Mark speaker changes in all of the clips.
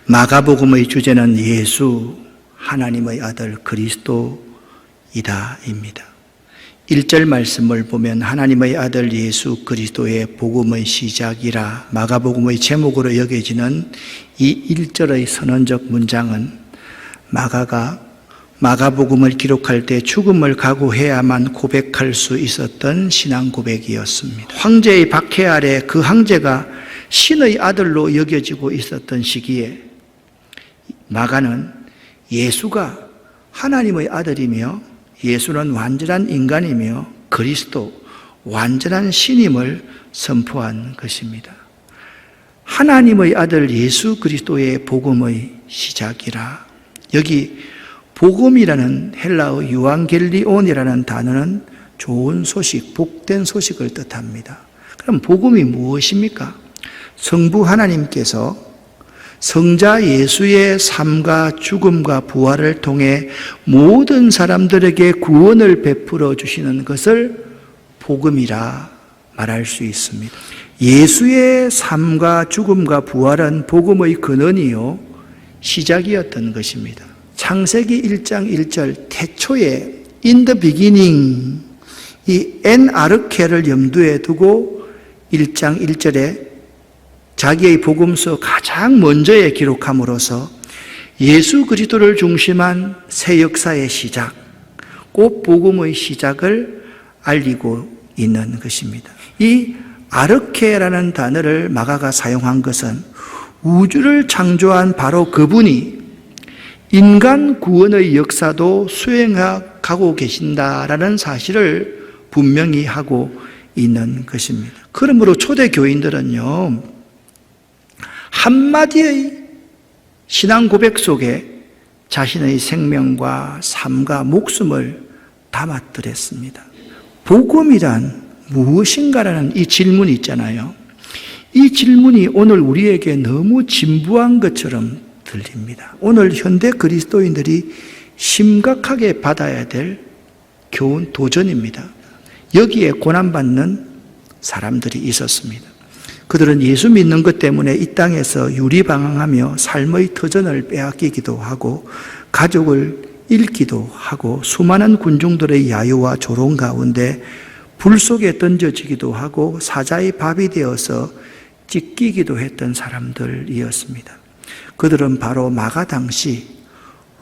Speaker 1: 마가복음의 주제는 예수, 하나님의 아들 그리스도이다입니다. 1절 말씀을 보면 하나님의 아들 예수 그리스도의 복음의 시작이라 마가복음의 제목으로 여겨지는 이 1절의 선언적 문장은 마가가 마가복음을 기록할 때 죽음을 각오해야만 고백할 수 있었던 신앙 고백이었습니다. 황제의 박해 아래 그 황제가 신의 아들로 여겨지고 있었던 시기에 마가는 예수가 하나님의 아들이며 예수는 완전한 인간이며 그리스도 완전한 신임을 선포한 것입니다. 하나님의 아들 예수 그리스도의 복음의 시작이라. 여기 복음이라는 헬라어 유앙겔리온이라는 단어는 좋은 소식, 복된 소식을 뜻합니다. 그럼 복음이 무엇입니까? 성부 하나님께서 성자 예수의 삶과 죽음과 부활을 통해 모든 사람들에게 구원을 베풀어 주시는 것을 복음이라 말할 수 있습니다. 예수의 삶과 죽음과 부활은 복음의 근원이요 시작이었던 것입니다. 창세기 1장 1절 태초에 in the beginning 이 엔아르케를 염두에 두고 1장 1절에 자기의 복음서 가장 먼저에 기록함으로써 예수 그리스도를 중심한 새 역사의 시작, 곧 복음의 시작을 알리고 있는 것입니다. 이 아르케라는 단어를 마가가 사용한 것은 우주를 창조한 바로 그분이 인간 구원의 역사도 수행해 가고 계신다라는 사실을 분명히 하고 있는 것입니다. 그러므로 초대 교인들은요, 한마디의 신앙 고백 속에 자신의 생명과 삶과 목숨을 담았더랬습니다. 복음이란 무엇인가라는 이 질문이 있잖아요. 이 질문이 오늘 우리에게 너무 진부한 것처럼 들립니다. 오늘 현대 그리스도인들이 심각하게 받아야 될 교훈 도전입니다. 여기에 고난받는 사람들이 있었습니다. 그들은 예수 믿는 것 때문에 이 땅에서 유리방황하며 삶의 터전을 빼앗기기도 하고 가족을 잃기도 하고 수많은 군중들의 야유와 조롱 가운데 불 속에 던져지기도 하고 사자의 밥이 되어서 찢기기도 했던 사람들이었습니다. 그들은 바로 마가 당시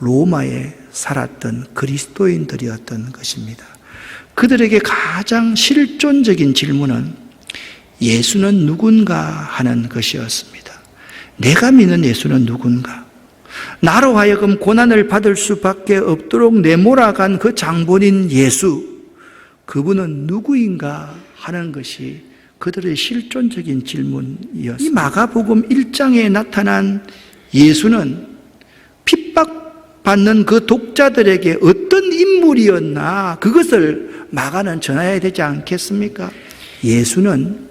Speaker 1: 로마에 살았던 그리스도인들이었던 것입니다. 그들에게 가장 실존적인 질문은 예수는 누군가 하는 것이었습니다. 내가 믿는 예수는 누군가? 나로 하여금 고난을 받을 수밖에 없도록 내몰아간 그 장본인 예수, 그분은 누구인가 하는 것이 그들의 실존적인 질문이었습니다. 이 마가복음 1장에 나타난 예수는 핍박받는 그 독자들에게 어떤 인물이었나, 그것을 마가는 전해야 되지 않겠습니까? 예수는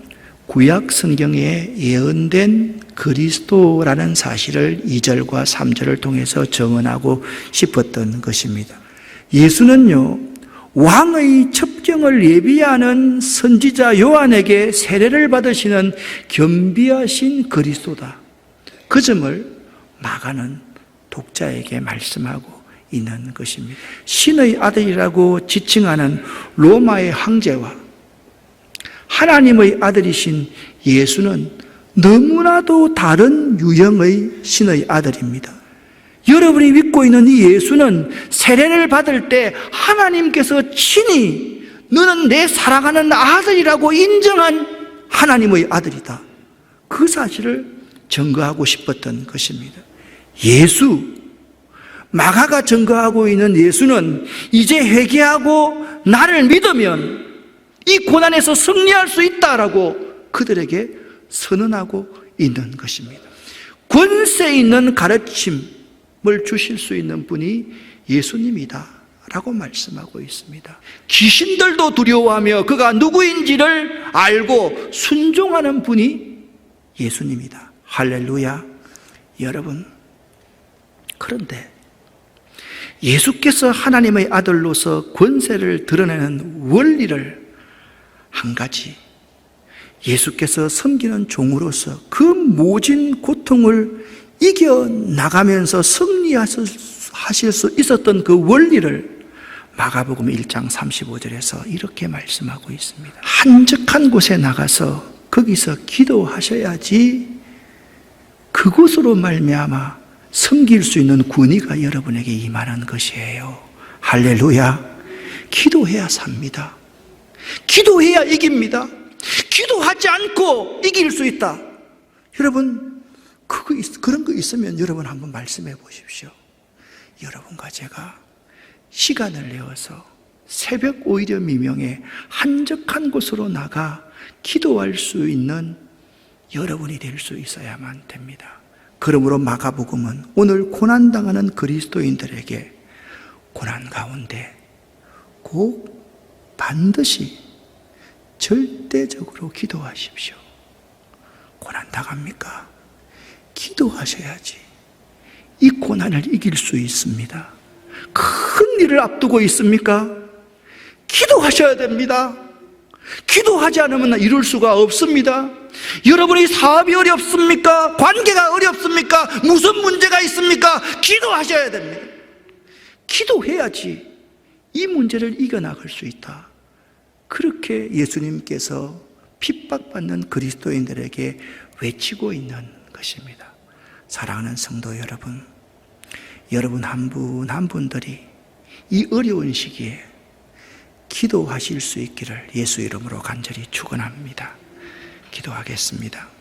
Speaker 1: 구약 성경에 예언된 그리스도라는 사실을 2절과 3절을 통해서 정언하고 싶었던 것입니다. 예수는요, 왕의 첩경을 예비하는 선지자 요한에게 세례를 받으시는 겸비하신 그리스도다. 그 점을 마가는 독자에게 말씀하고 있는 것입니다. 신의 아들이라고 지칭하는 로마의 황제와 하나님의 아들이신 예수는 너무나도 다른 유형의 신의 아들입니다. 여러분이 믿고 있는 이 예수는 세례를 받을 때 하나님께서 친히 너는 내 사랑하는 아들이라고 인정한 하나님의 아들이다. 그 사실을 증거하고 싶었던 것입니다. 예수, 마가가 증거하고 있는 예수는 이제 회개하고 나를 믿으면 이 고난에서 승리할 수 있다라고 그들에게 선언하고 있는 것입니다. 권세 있는 가르침을 주실 수 있는 분이 예수님이다 라고 말씀하고 있습니다. 귀신들도 두려워하며 그가 누구인지를 알고 순종하는 분이 예수님이다. 할렐루야. 여러분, 그런데 예수께서 하나님의 아들로서 권세를 드러내는 원리를 한 가지, 예수께서 섬기는 종으로서 그 모진 고통을 이겨나가면서 승리하실 수 있었던 그 원리를 마가복음 1장 35절에서 이렇게 말씀하고 있습니다. 한적한 곳에 나가서 거기서 기도하셔야지 그곳으로 말미암아 섬길 수 있는 권위가 여러분에게 임하는 것이에요. 할렐루야. 기도해야 삽니다. 기도해야 이깁니다. 기도하지 않고 이길 수 있다. 여러분, 그런 거 있으면 여러분 한번 말씀해 보십시오. 여러분과 제가 시간을 내어서 새벽 오히려 미명에 한적한 곳으로 나가 기도할 수 있는 여러분이 될 수 있어야만 됩니다. 그러므로 마가복음은 오늘 고난당하는 그리스도인들에게 고난 가운데 꼭 반드시 절대적으로 기도하십시오. 고난 당합니까? 기도하셔야지 이 고난을 이길 수 있습니다. 큰 일을 앞두고 있습니까? 기도하셔야 됩니다. 기도하지 않으면 이룰 수가 없습니다. 여러분의 사업이 어렵습니까? 관계가 어렵습니까? 무슨 문제가 있습니까? 기도하셔야 됩니다. 기도해야지 이 문제를 이겨나갈 수 있다. 그렇게 예수님께서 핍박받는 그리스도인들에게 외치고 있는 것입니다. 사랑하는 성도 여러분, 여러분 한 분 한 분들이 이 어려운 시기에 기도하실 수 있기를 예수 이름으로 간절히 축원합니다. 기도하겠습니다.